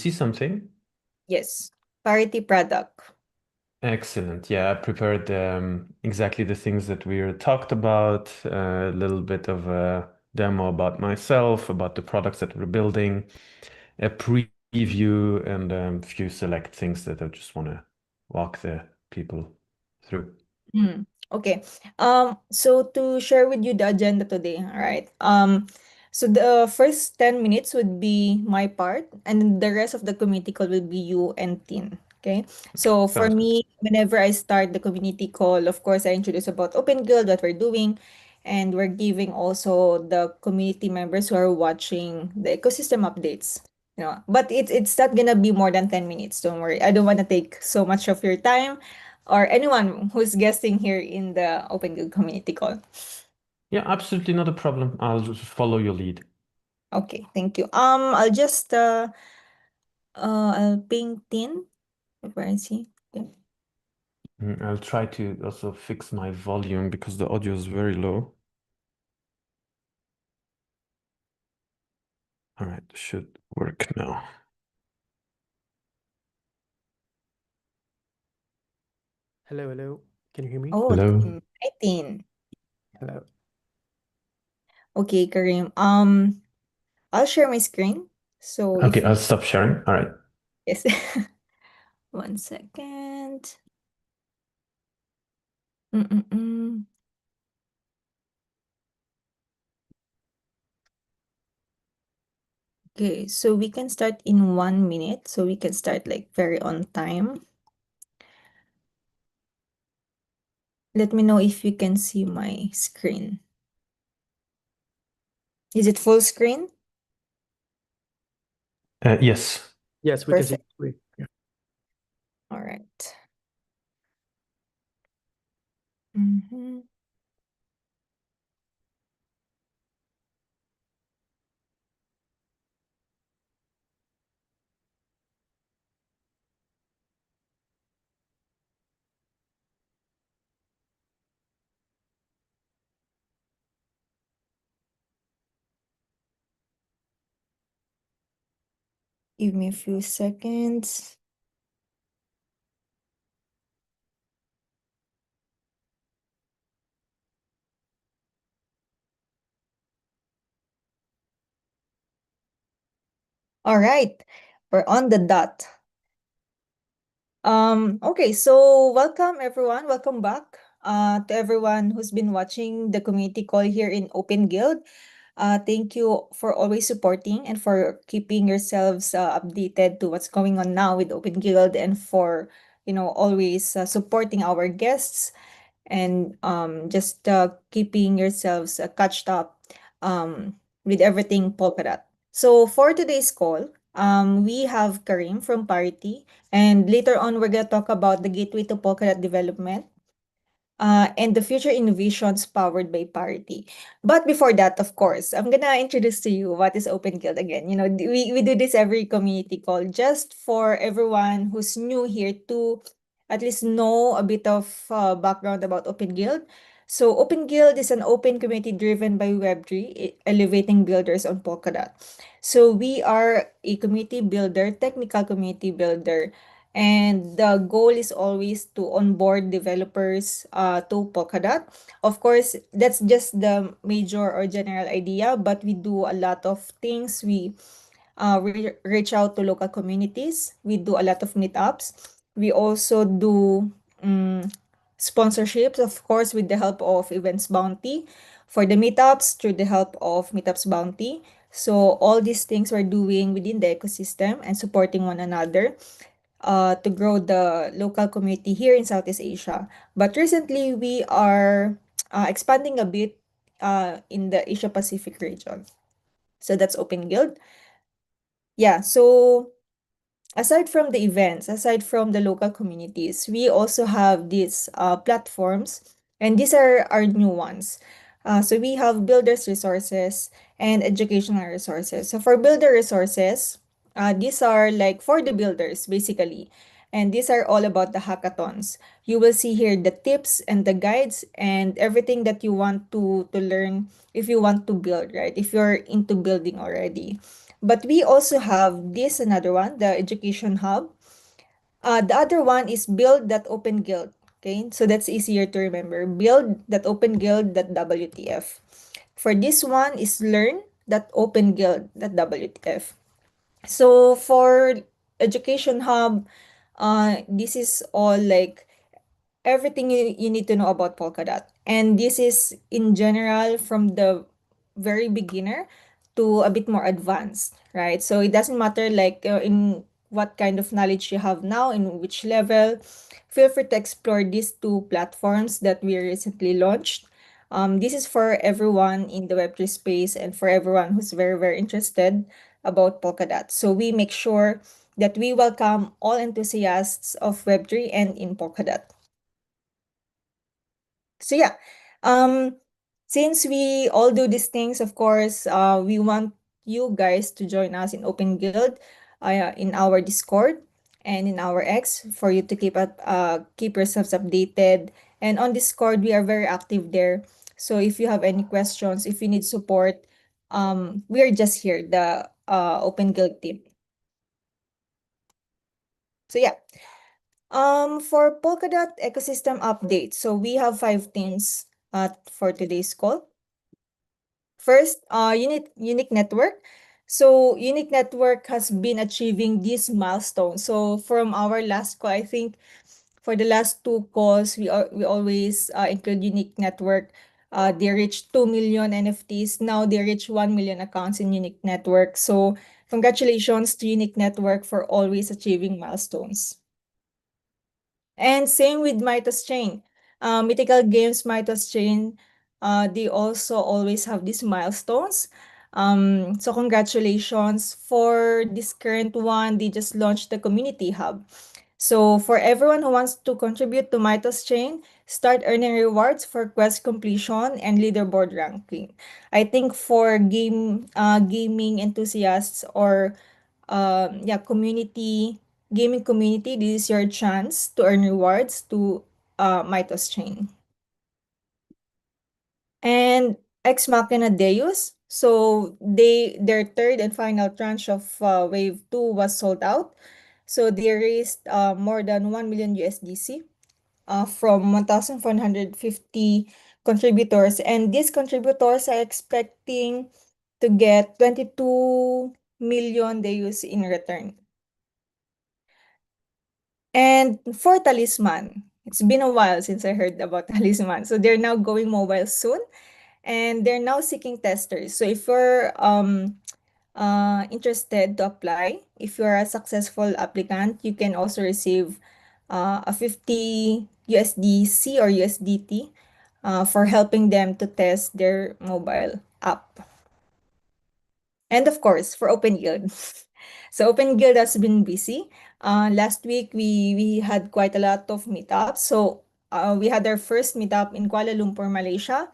see something? Yes, Parity product. Excellent. Yeah, I prepared exactly the things that we talked about, a little bit of a demo about myself, about the products that we're building, a preview, and a few select things that I just want to walk the people through. Okay. So to share with you the agenda today, all right. So the first 10 minutes would be my part, and then the rest of the community call will be you and Tin. Okay. So for Sounds good. me, whenever I start the community call, of course, I introduce about OpenGuild, what we're doing, and we're giving also the community members who are watching the ecosystem updates. But it's not gonna be more than 10 minutes. Don't worry. I don't want to take so much of your time or anyone who's guesting here in the Open Guild community call. Yeah, absolutely not a problem. I'll just follow your lead. Okay, thank you. I'll ping Tin if I see. Okay. I'll try to also fix my volume because the audio is very low. All right, should work now. Hello, hello. Can you hear me? Oh, Hello. Tin. Hi, Tin. Hello. Okay, Karim. I'll share my screen. So Okay, if I'll you stop sharing. All right. yes, 1 second. Mm-mm-mm. Okay, so we can start in 1 minute. So we can start like very on time. Let me know if you can see my screen. Is it full screen? Yes. Yes, we can see. Perfect. Yeah. All right. Mhm. Give me a few seconds. All right. We're on the dot. Okay, so welcome everyone. Welcome back to everyone who's been watching the community call here in Open Guild. Thank you for always supporting and for keeping yourselves updated to what's going on now with Open Guild and for always supporting our guests and just keeping yourselves catched up with everything Polkadot. So for today's call, we have Karim from Parity, and later on we're gonna talk about the gateway to Polkadot development and the future innovations powered by Parity. But before that, of course, I'm gonna introduce to you what is Open Guild again. We do this every community call just for everyone who's new here to at least know a bit of background about Open Guild. So Open Guild is an open community driven by Web3, elevating builders on Polkadot. So we are a community builder, technical community builder, and the goal is always to onboard developers to Polkadot. Of course, that's just the major or general idea, but we do a lot of things. We reach out to local communities. We do a lot of meetups. We also do sponsorships, of course, with the help of Events Bounty. For the meetups, through the help of Meetups Bounty. So all these things we're doing within the ecosystem and supporting one another to grow the local community here in Southeast Asia. But recently, we are expanding a bit in the Asia Pacific region. So that's Open Guild. Yeah, so aside from the events, aside from the local communities, we also have these platforms, and these are our new ones. So we have builders resources and educational resources. So for builder resources, these are like for the builders basically. And these are all about the hackathons. You will see here the tips and the guides and everything that you want to learn if you want to build, right? If you're into building already. But we also have this another one, the Education Hub. The other one is build.openguild. Okay, so that's easier to remember. Build.openguild.wtf. For this one is learn.openguild.wtf. So for Education Hub, this is all like everything you need to know about Polkadot. And this is in general from the very beginner to a bit more advanced, right? So it doesn't matter like in what kind of knowledge you have now, in which level. Feel free to explore these two platforms that we recently launched. This is for everyone in the Web3 space and for everyone who's very, very interested about Polkadot. So we make sure that we welcome all enthusiasts of Web3 and in Polkadot. So yeah, since we all do these things, of course, we want you guys to join us in OpenGuild, in our Discord and in our X for you to keep yourselves updated. And on Discord, we are very active there. So if you have any questions, if you need support, we are just here, the OpenGuild team. So yeah. For Polkadot ecosystem update, so we have 5 things for today's call. First, unique network. So unique network has been achieving this milestone. So from our last call, I think for the last two calls, we always include unique network. They reached 2 million NFTs. Now they reach 1 million accounts in unique network. So congratulations to unique network for always achieving milestones. And same with Mitos Chain. Mythical Games Mitos Chain, they also always have these milestones. So congratulations for this current one. They just launched the community hub. So for everyone who wants to contribute to Mitos Chain, start earning rewards for quest completion and leaderboard ranking. I think for gaming enthusiasts or gaming community, this is your chance to earn rewards to Mitos Chain. And Ex Machina Deus, so their third and final tranche of Wave 2 was sold out. So they raised more than 1 million USDC from 1,450 contributors. And these contributors are expecting to get 22 million Deus in return. And for Talisman, it's been a while since I heard about Talisman. So they're now going mobile soon and they're now seeking testers. So if you're interested to apply, if you're a successful applicant, you can also receive a 50 USDC or USDT for helping them to test their mobile app. And of course, for OpenGuild. So OpenGuild has been busy. Last week, we had quite a lot of meetups. So we had our first meetup in Kuala Lumpur, Malaysia.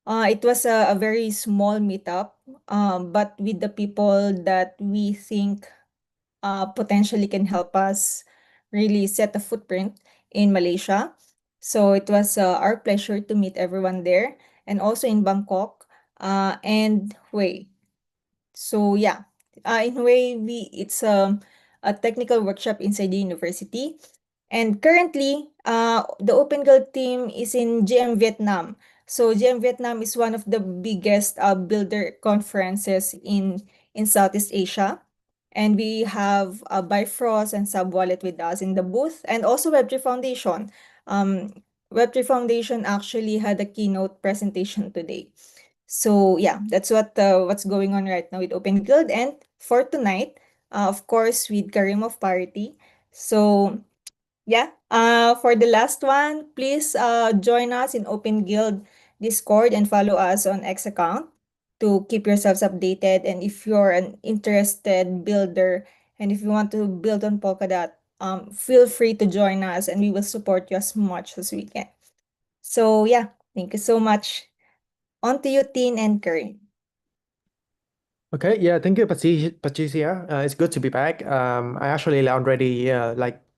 It was a very small meetup, but with the people that we think potentially can help us really set a footprint in Malaysia. So it was our pleasure to meet everyone there and also in Bangkok and Hue. So yeah, in a way, it's a technical workshop inside the university. And currently, the OpenGuild team is in GM Vietnam. So GM Vietnam is one of the biggest builder conferences in Southeast Asia. And we have Bifrost and Subwallet with us in the booth, and also Web3 Foundation. Um, Web3 Foundation actually had a keynote presentation today. So yeah, that's what's going on right now with OpenGuild. And for tonight, of course, with Karim of Parity. So yeah, for the last one, please join us in OpenGuild Discord and follow us on X account to keep yourselves updated. And if you're an interested builder and if you want to build on Polkadot, feel free to join us and we will support you as much as we can. So yeah, thank you so much. On to you, Tin and Karim. Okay, yeah, thank you, Patricia. It's good to be back. I actually already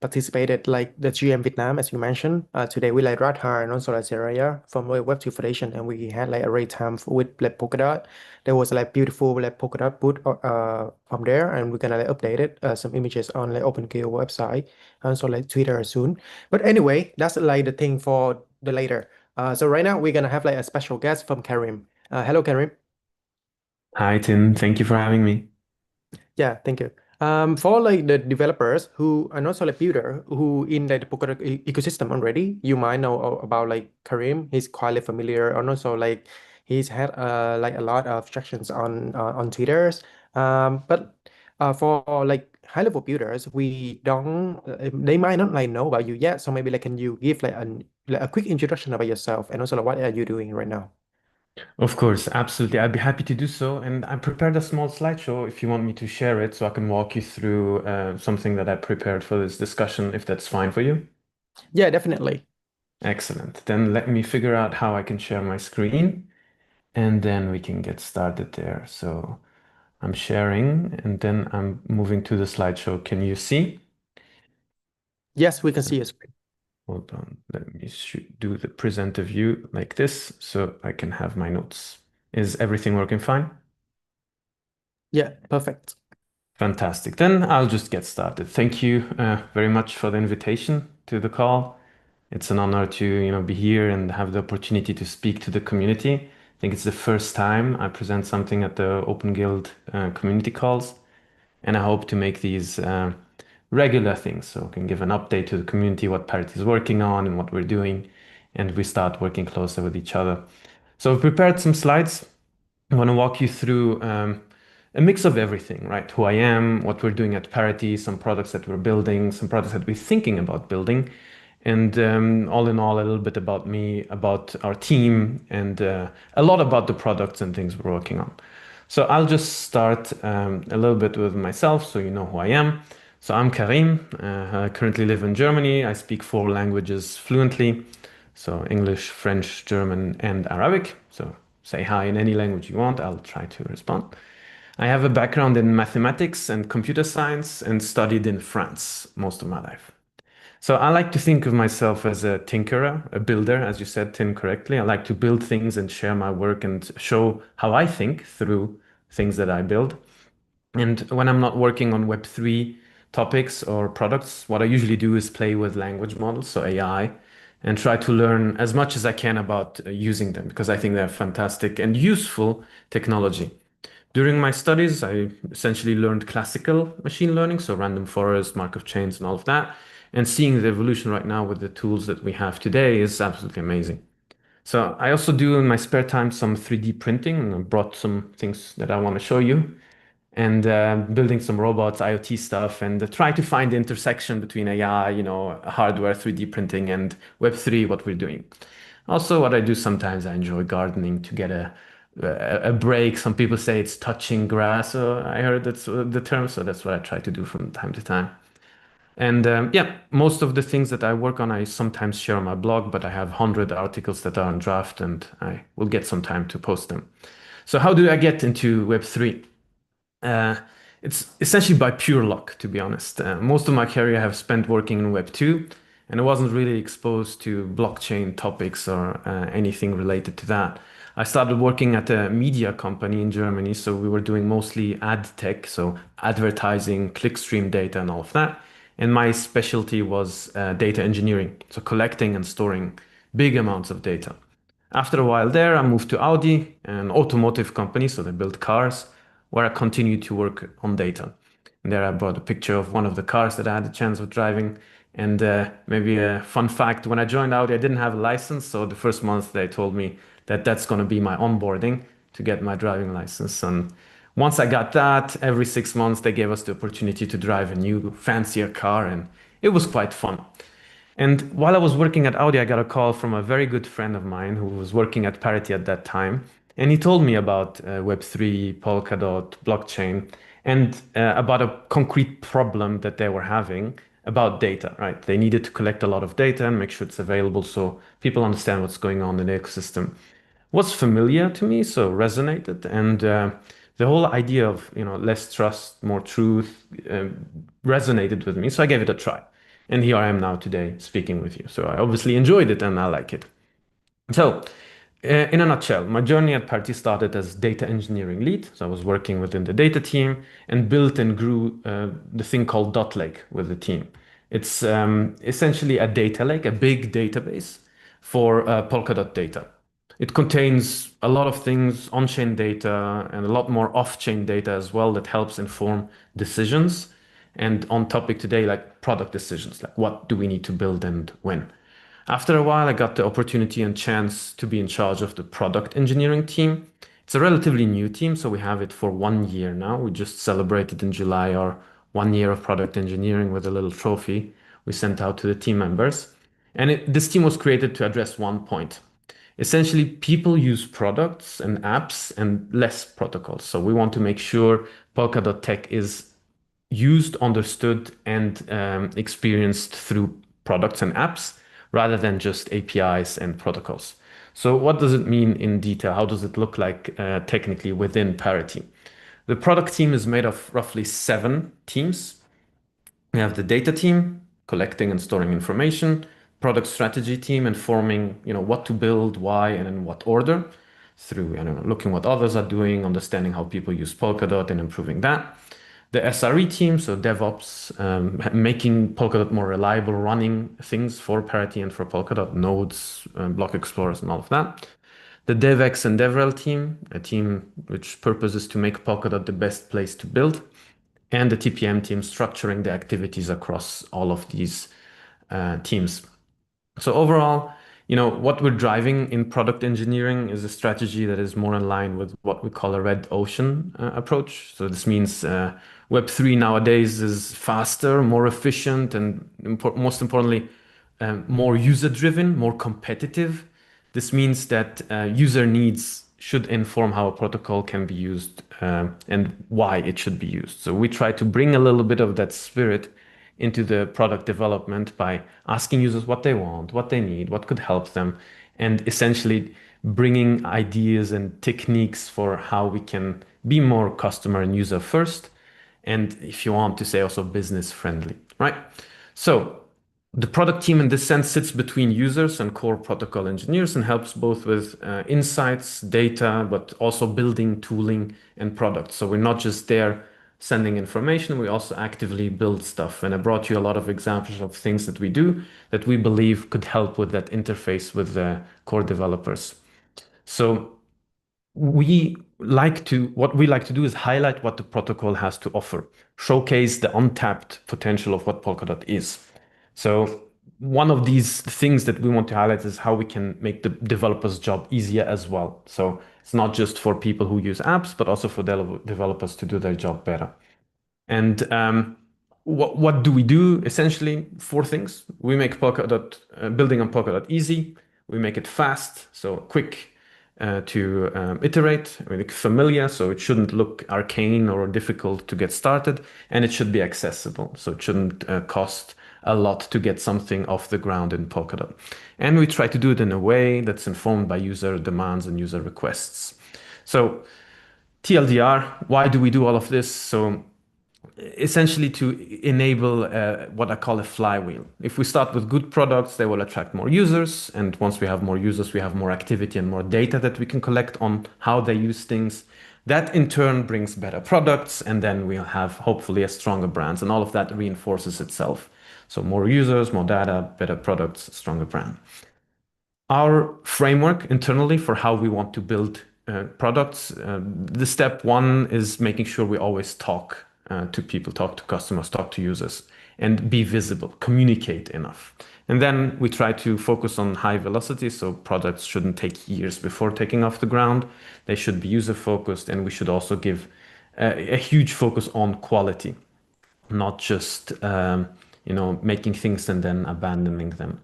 participated like the GM Vietnam, as you mentioned. Today we like Radha and also like Saraya from like Web2 Foundation, and we had like a great time with like Polkadot. There was like beautiful like Polkadot booth from there, and we're gonna like update it some images on like OpenGuild website and also like Twitter soon. But anyway, that's like the thing for the later. So right now we're gonna have like a special guest from Karim. Hello, Karim. Hi, Tim. Thank you for having me. Yeah, thank you. For like the developers who are not solid builder who in the Polkadot ecosystem already, you might know about like Karim. He's quite familiar, and also like he's had like a lot of tractions on Twitters. But for like high level builders, we don't they might not like know about you yet. So maybe like can you give like a quick introduction about yourself and also like what are you doing right now? Of course, absolutely. I'd be happy to do so. And I prepared a small slideshow if you want me to share it so I can walk you through something that I prepared for this discussion, if that's fine for you. Yeah, definitely. Excellent. Then let me figure out how I can share my screen and then we can get started there. So I'm sharing and then I'm moving to the slideshow. Can you see? Yes, we can see your screen. Hold on. Let me do the presenter view like this so I can have my notes. Is everything working fine? Yeah, perfect. Fantastic. Then I'll just get started. Thank you very much for the invitation to the call. It's an honor to, be here and have the opportunity to speak to the community. I think it's the first time I present something at the OpenGuild community calls, and I hope to make these regular things so I can give an update to the community what Parity is working on and what we're doing, and we start working closer with each other. So I've prepared some slides. I want to walk you through a mix of everything, right? Who I am, what we're doing at Parity, some products that we're building, some products that we're thinking about building, and all in all, a little bit about me, about our team, and a lot about the products and things we're working on. So I'll just start a little bit with myself so you know who I am. So I'm Karim. I currently live in Germany. I speak 4 languages fluently. So English, French, German, and Arabic. So say hi in any language you want. I'll try to respond. I have a background in mathematics and computer science and studied in France most of my life. So I like to think of myself as a tinkerer, a builder, as you said, Tim, correctly. I like to build things and share my work and show how I think through things that I build. And when I'm not working on Web3 topics or products, what I usually do is play with language models, so AI, and try to learn as much as I can about using them because I think they're fantastic and useful technology. During my studies, I essentially learned classical machine learning, so random forest, Markov chains, and all of that. And seeing the evolution right now with the tools that we have today is absolutely amazing. So I also do in my spare time some 3D printing, and I brought some things that I want to show you and building some robots, IoT stuff, and try to find the intersection between AI, hardware, 3D printing, and Web3, what we're doing. Also, what I do sometimes, I enjoy gardening to get a break. Some people say it's touching grass. So I heard that's the term, so that's what I try to do from time to time. And yeah, most of the things that I work on, I sometimes share on my blog, but I have 100 articles that are on draft, and I will get some time to post them. So how do I get into Web3? Uh, it's essentially by pure luck, to be honest. Most of my career I have spent working in Web 2, and I wasn't really exposed to blockchain topics or anything related to that. I started working at a media company in Germany, so we were doing mostly ad tech, so advertising, clickstream data, and all of that. And my specialty was data engineering, so collecting and storing big amounts of data. After a while there, I moved to Audi, an automotive company, so they build cars, where I continued to work on data. And there I brought a picture of one of the cars that I had the chance of driving. And maybe a fun fact, when I joined Audi, I didn't have a license. So the first month they told me that that's going to be my onboarding to get my driving license. And once I got that, every 6 months they gave us the opportunity to drive a new, fancier car. And it was quite fun. And while I was working at Audi, I got a call from a very good friend of mine who was working at Parity at that time. And he told me about Web3, Polkadot, blockchain, and about a concrete problem that they were having about data, right? They needed to collect a lot of data and make sure it's available so people understand what's going on in the ecosystem. Was familiar to me, so resonated. And the whole idea of, less trust, more truth resonated with me. So I gave it a try. And here I am now today speaking with you. So I obviously enjoyed it and I like it. So, in a nutshell, my journey at Parity started as data engineering lead. So I was working within the data team and built and grew the thing called Dot Lake with the team. It's essentially a data lake, a big database for Polkadot data. It contains a lot of things, on-chain data and a lot more off-chain data as well that helps inform decisions. And on topic today, like product decisions, like what do we need to build and when. After a while, I got the opportunity and chance to be in charge of the product engineering team. It's a relatively new team, so we have it for 1 year now. We just celebrated in July our 1 year of product engineering with a little trophy we sent out to the team members. And this team was created to address one point. Essentially, people use products and apps and less protocols. So we want to make sure Polkadot Tech is used, understood, and experienced through products and apps rather than just APIs and protocols. So what does it mean in detail? How does it look like technically within Parity? The product team is made of roughly 7 teams. We have the data team collecting and storing information, product strategy team informing, what to build, why, and in what order through, I don't know, looking what others are doing, understanding how people use Polkadot and improving that. The SRE team, so DevOps, making Polkadot more reliable, running things for Parity and for Polkadot, nodes, block explorers, and all of that. The DevX and DevRel team, a team which purpose is to make Polkadot the best place to build, and the TPM team structuring the activities across all of these teams. So overall, what we're driving in product engineering is a strategy that is more in line with what we call a red ocean approach. So this means Web3 nowadays is faster, more efficient, and most importantly, more user-driven, more competitive. This means that user needs should inform how a protocol can be used and why it should be used. So we try to bring a little bit of that spirit into the product development by asking users what they want, what they need, what could help them, and essentially bringing ideas and techniques for how we can be more customer and user first. And if you want to say also business friendly, right? So the product team in this sense sits between users and core protocol engineers and helps both with insights, data, but also building, tooling, and products. So we're not just there sending information, we also actively build stuff. And I brought you a lot of examples of things that we do that we believe could help with that interface with the core developers. So what we like to do is highlight what the protocol has to offer, showcase the untapped potential of what Polkadot is. So one of these things that we want to highlight is how we can make the developer's job easier as well. So it's not just for people who use apps, but also for developers to do their job better. And what do we do? Essentially, 4 things. We make Polkadot building on Polkadot easy. We make it fast, so quick to iterate, really familiar, so it shouldn't look arcane or difficult to get started, and it should be accessible, so it shouldn't cost a lot to get something off the ground in Polkadot. And we try to do it in a way that's informed by user demands and user requests. So TLDR, why do we do all of this? So essentially to enable what I call a flywheel. If we start with good products, they will attract more users. And once we have more users, we have more activity and more data that we can collect on how they use things. That in turn brings better products. And then we'll have hopefully a stronger brands. And all of that reinforces itself. So more users, more data, better products, stronger brand. Our framework internally for how we want to build products, the step 1 is making sure we always talk to people, talk to customers, talk to users, and be visible, communicate enough. And then we try to focus on high velocity, so products shouldn't take years before taking off the ground. They should be user focused, and we should also give a huge focus on quality, not just making things and then abandoning them.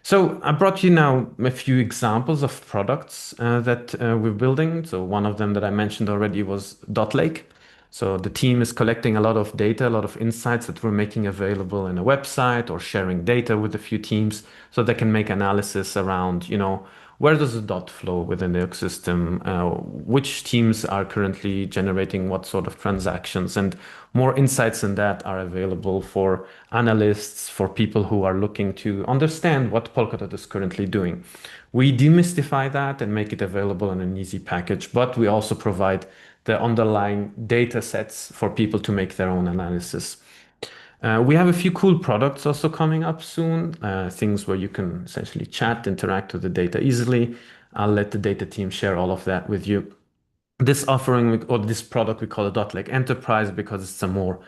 So I brought you now a few examples of products that we're building. So one of them that I mentioned already was Dot Lake. So the team is collecting a lot of data, a lot of insights that we're making available in a website or sharing data with a few teams so they can make analysis around, where does the dot flow within the ecosystem, which teams are currently generating what sort of transactions, and more insights than that are available for analysts, for people who are looking to understand what Polkadot is currently doing. We demystify that and make it available in an easy package, but we also provide the underlying data sets for people to make their own analysis. We have a few cool products also coming up soon, things where you can essentially chat, interact with the data easily. I'll let the data team share all of that with you. This offering or this product we call a .Lake Enterprise because it's a more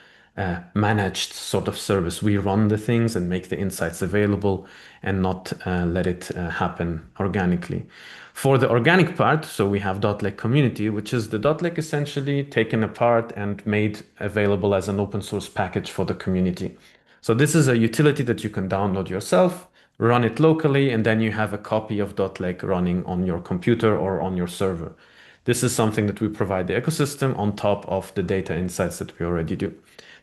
managed sort of service. We run the things and make the insights available and not let it happen organically. For the organic part, so we have .Lake Community, which is the .Lake essentially taken apart and made available as an open source package for the community. So this is a utility that you can download yourself, run it locally, and then you have a copy of .Lake running on your computer or on your server. This is something that we provide the ecosystem on top of the data insights that we already do.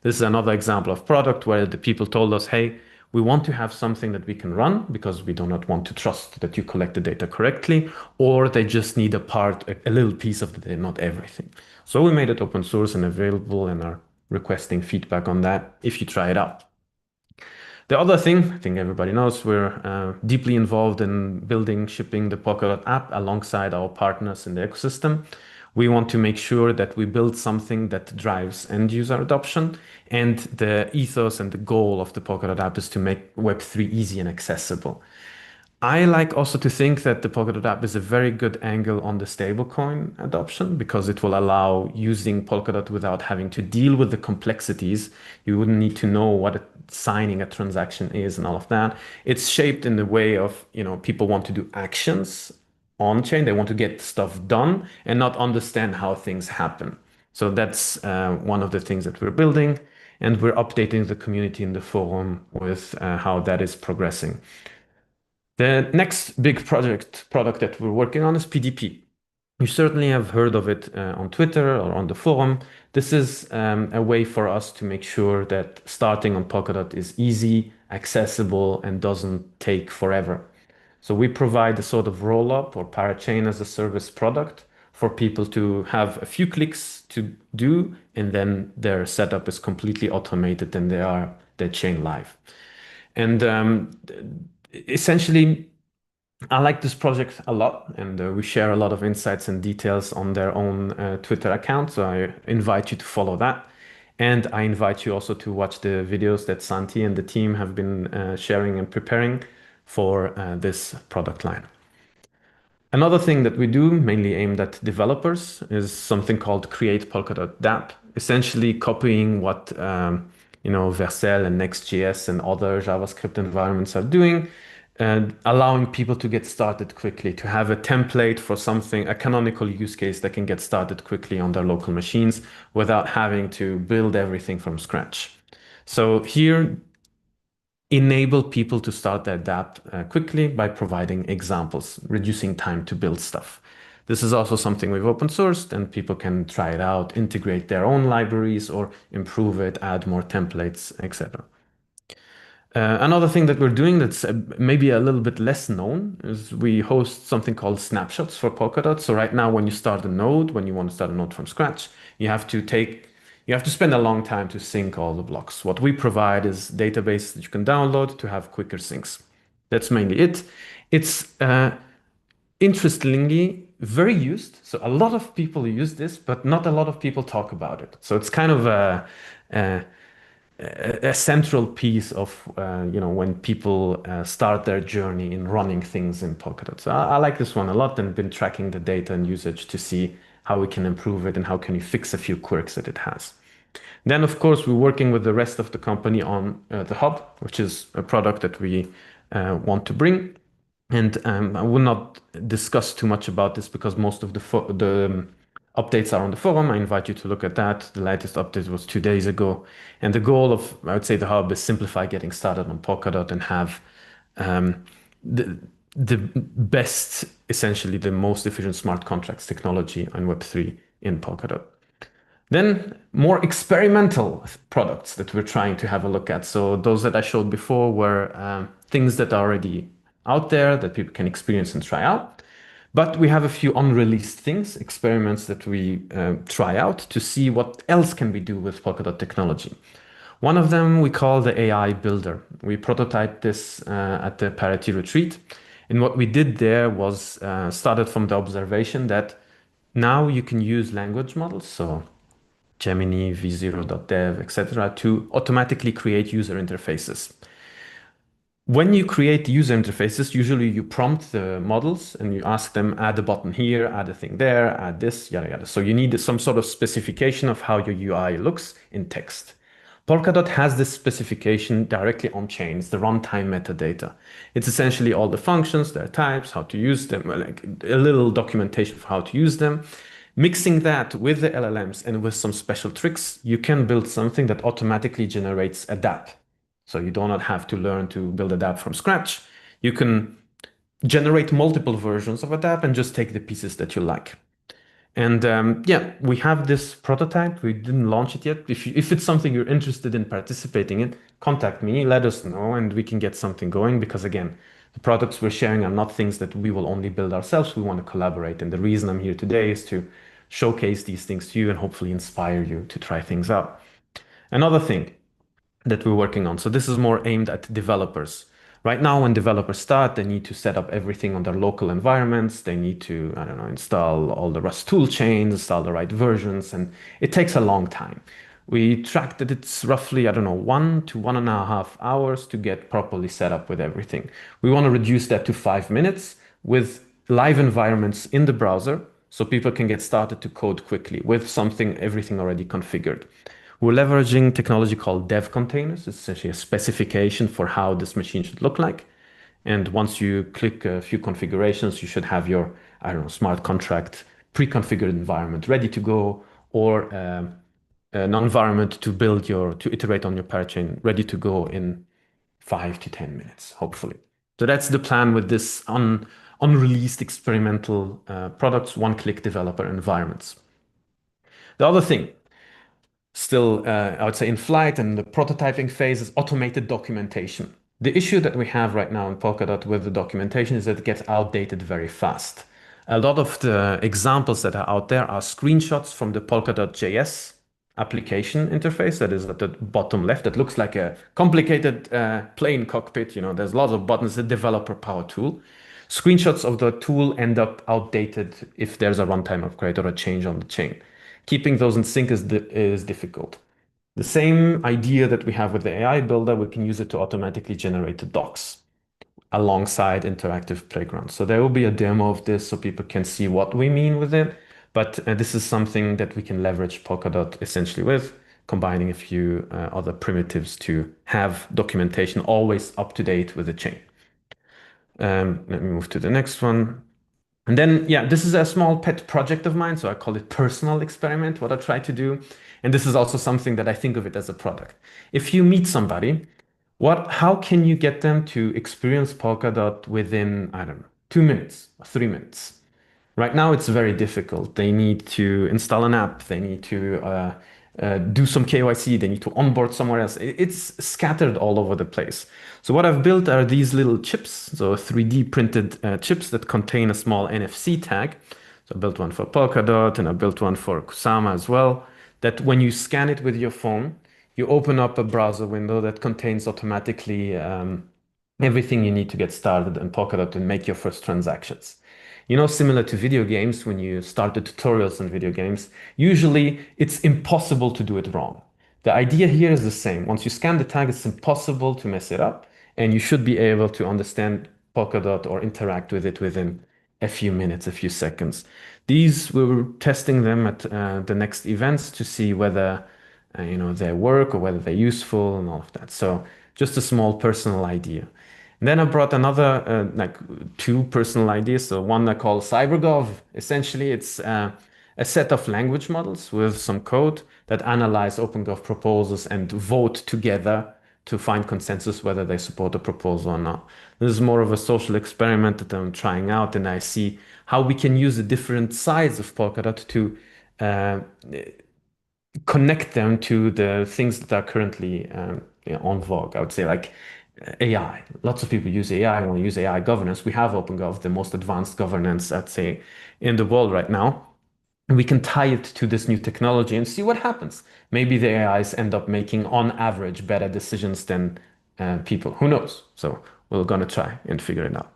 This is another example of product where the people told us, hey, we want to have something that we can run because we do not want to trust that you collect the data correctly, or they just need a little piece of the data, not everything. So we made it open source and available and are requesting feedback on that if you try it out. The other thing, I think everybody knows, we're deeply involved in building, shipping the Polkadot app alongside our partners in the ecosystem. We want to make sure that we build something that drives end user adoption. And the ethos and the goal of the Polkadot app is to make Web3 easy and accessible. I like also to think that the Polkadot app is a very good angle on the stablecoin adoption because it will allow using Polkadot without having to deal with the complexities. You wouldn't need to know what signing a transaction is and all of that. It's shaped in the way of, people want to do actions on chain. They want to get stuff done and not understand how things happen. So that's one of the things that we're building, and we're updating the community in the forum with how that is progressing. The next big product that we're working on is PDP. You certainly have heard of it on Twitter or on the forum. This is a way for us to make sure that starting on Polkadot is easy, accessible, and doesn't take forever. So we provide a sort of roll-up or parachain as a service product for people to have a few clicks to do, and then their setup is completely automated and their chain live. And essentially, I like this project a lot, and we share a lot of insights and details on their own Twitter account. So I invite you to follow that. And I invite you also to watch the videos that Santi and the team have been sharing and preparing for this product line. Another thing that we do, mainly aimed at developers, is something called Create Polkadot dApp, essentially copying what Vercel and Next.js and other JavaScript environments are doing, and allowing people to get started quickly, to have a template for something, a canonical use case that can get started quickly on their local machines without having to build everything from scratch. So here, enable people to start their dApp quickly by providing examples, reducing time to build stuff. This is also something we've open sourced, and people can try it out, integrate their own libraries or improve it, add more templates, etc. Another thing that we're doing that's maybe a little bit less known is we host something called snapshots for Polkadot. So right now, when you start a node, when you want to start a node from scratch, you have to spend a long time to sync all the blocks. What we provide is database that you can download to have quicker syncs. That's mainly it. It's interestingly very used. So a lot of people use this, but not a lot of people talk about it. So it's kind of a central piece of when people start their journey in running things in Polkadot. So I like this one a lot and been tracking the data and usage to see how we can improve it and how can we fix a few quirks that it has. Then, of course, we're working with the rest of the company on the hub, which is a product that we want to bring. And I will not discuss too much about this because most of the updates are on the forum. I invite you to look at that. The latest update was 2 days ago. And the goal of, I would say, the hub is simplify getting started on Polkadot and have the best, essentially the most efficient smart contracts technology on Web3 in Polkadot. Then more experimental products that we're trying to have a look at. So those that I showed before were things that are already out there that people can experience and try out. But we have a few unreleased things, experiments that we try out to see what else can we do with Polkadot technology. One of them we call the AI Builder. We prototyped this at the Parity retreat. And what we did there was started from the observation that now you can use language models, so Gemini, v0.dev, etc., to automatically create user interfaces. When you create user interfaces, usually you prompt the models and you ask them, add a button here, add a thing there, add this, yada, yada. So you need some sort of specification of how your UI looks in text. Polkadot has this specification directly on chain. It's the runtime metadata. It's essentially all the functions, their types, how to use them, like a little documentation of how to use them. Mixing that with the LLMs and with some special tricks, you can build something that automatically generates a dApp. So you do not have to learn to build a dApp from scratch. You can generate multiple versions of a dApp and just take the pieces that you like. And yeah, we have this prototype. We didn't launch it yet. If it's something you're interested in participating in, contact me, let us know, and we can get something going. Because again, the products we're sharing are not things that we will only build ourselves. We want to collaborate. And the reason I'm here today is to showcase these things to you and hopefully inspire you to try things out. Another thing that we're working on. So this is more aimed at developers. Right now, when developers start, they need to set up everything on their local environments. They need to, I don't know, install all the Rust tool chains, install the right versions, and it takes a long time. We tracked that it's roughly, I don't know, 1 to 1.5 hours to get properly set up with everything. We want to reduce that to 5 minutes with live environments in the browser so people can get started to code quickly with everything already configured. We're leveraging technology called dev containers. It's essentially a specification for how this machine should look like. And once you click a few configurations, you should have your, I don't know, smart contract pre-configured environment ready to go, or an environment to to iterate on your parachain ready to go in 5 to 10 minutes, hopefully. So that's the plan with this unreleased experimental products, one-click developer environments. The other thing, still, I would say in flight and the prototyping phase, is automated documentation. The issue that we have right now in Polkadot with the documentation is that it gets outdated very fast. A lot of the examples that are out there are screenshots from the Polkadot.js application interface that is at the bottom left. That looks like a complicated plane cockpit. There's lots of buttons, a developer power tool. Screenshots of the tool end up outdated if there's a runtime upgrade or a change on the chain. Keeping those in sync is difficult. The same idea that we have with the AI builder, we can use it to automatically generate the docs alongside interactive playgrounds. So there will be a demo of this so people can see what we mean with it. But this is something that we can leverage Polkadot essentially with, combining a few other primitives to have documentation always up to date with the chain. Let me move to the next one. And then, yeah, this is a small pet project of mine, so I call it personal experiment, what I try to do. And this is also something that I think of it as a product. If you meet somebody, how can you get them to experience Polkadot within, I don't know, 2 minutes or 3 minutes? Right now, it's very difficult. They need to install an app. They need to do some KYC. They need to onboard somewhere else. It's scattered all over the place. So what I've built are these little chips, so 3D printed chips that contain a small NFC tag. So I built one for Polkadot and I built one for Kusama as well, that when you scan it with your phone, you open up a browser window that contains automatically everything you need to get started in Polkadot and make your first transactions. Similar to video games, when you start the tutorials in video games, usually it's impossible to do it wrong. The idea here is the same. Once you scan the tag, it's impossible to mess it up, and you should be able to understand Polkadot or interact with it within a few minutes, a few seconds. We were testing them at the next events to see whether they work or whether they're useful and all of that. So just a small personal idea. And then I brought another, like two personal ideas. So one I call CyberGov. Essentially, it's a set of language models with some code that analyze OpenGov proposals and vote together to find consensus whether they support a proposal or not. This is more of a social experiment that I'm trying out, and I see how we can use the different sides of Polkadot to connect them to the things that are currently on vogue. I would say, like, AI. Lots of people use AI, want to use AI governance. We have OpenGov, the most advanced governance, I'd say, in the world right now. And we can tie it to this new technology and see what happens. Maybe the AIs end up making, on average, better decisions than people. Who knows? So we're going to try and figure it out.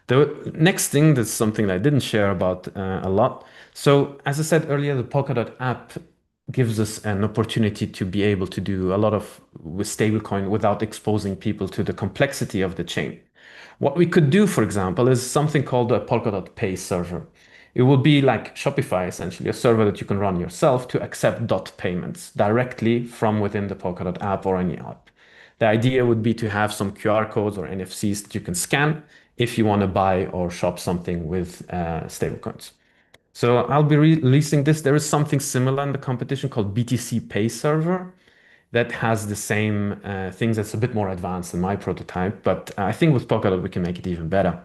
The next thing, that's something that I didn't share about a lot. So as I said earlier, the Polkadot app gives us an opportunity to be able to do a lot of with stablecoin without exposing people to the complexity of the chain. What we could do, for example, is something called a Polkadot Pay server. It will be like Shopify, essentially, a server that you can run yourself to accept dot payments directly from within the Polkadot app or any app. The idea would be to have some QR codes or NFCs that you can scan if you want to buy or shop something with stablecoins. So I'll be releasing this. There is something similar in the competition called BTC Pay Server that has the same things that's a bit more advanced than my prototype, but I think with Polkadot we can make it even better.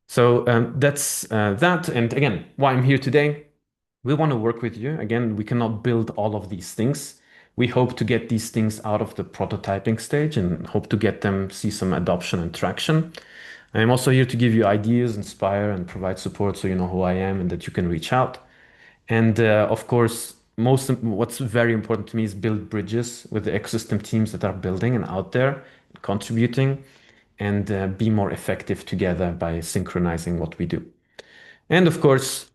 So that's that. And again, why I'm here today, we want to work with you. Again, we cannot build all of these things. We hope to get these things out of the prototyping stage and hope to get them see some adoption and traction. I'm also here to give you ideas, inspire, and provide support so you know who I am and that you can reach out. And of course, what's very important to me is build bridges with the ecosystem teams that are building and out there contributing and be more effective together by synchronizing what we do. And of course,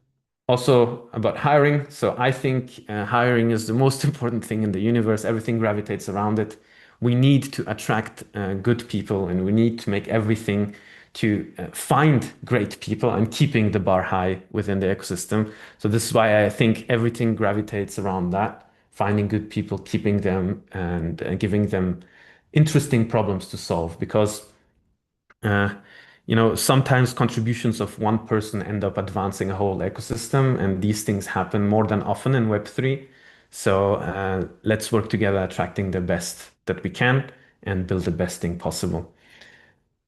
also about hiring. So I think hiring is the most important thing in the universe. Everything gravitates around it. We need to attract good people and we need to make everything to find great people and keeping the bar high within the ecosystem. So this is why I think everything gravitates around that, finding good people, keeping them and giving them interesting problems to solve because uh, sometimes contributions of one person end up advancing a whole ecosystem, and these things happen more than often in Web3. So let's work together, attracting the best that we can and build the best thing possible.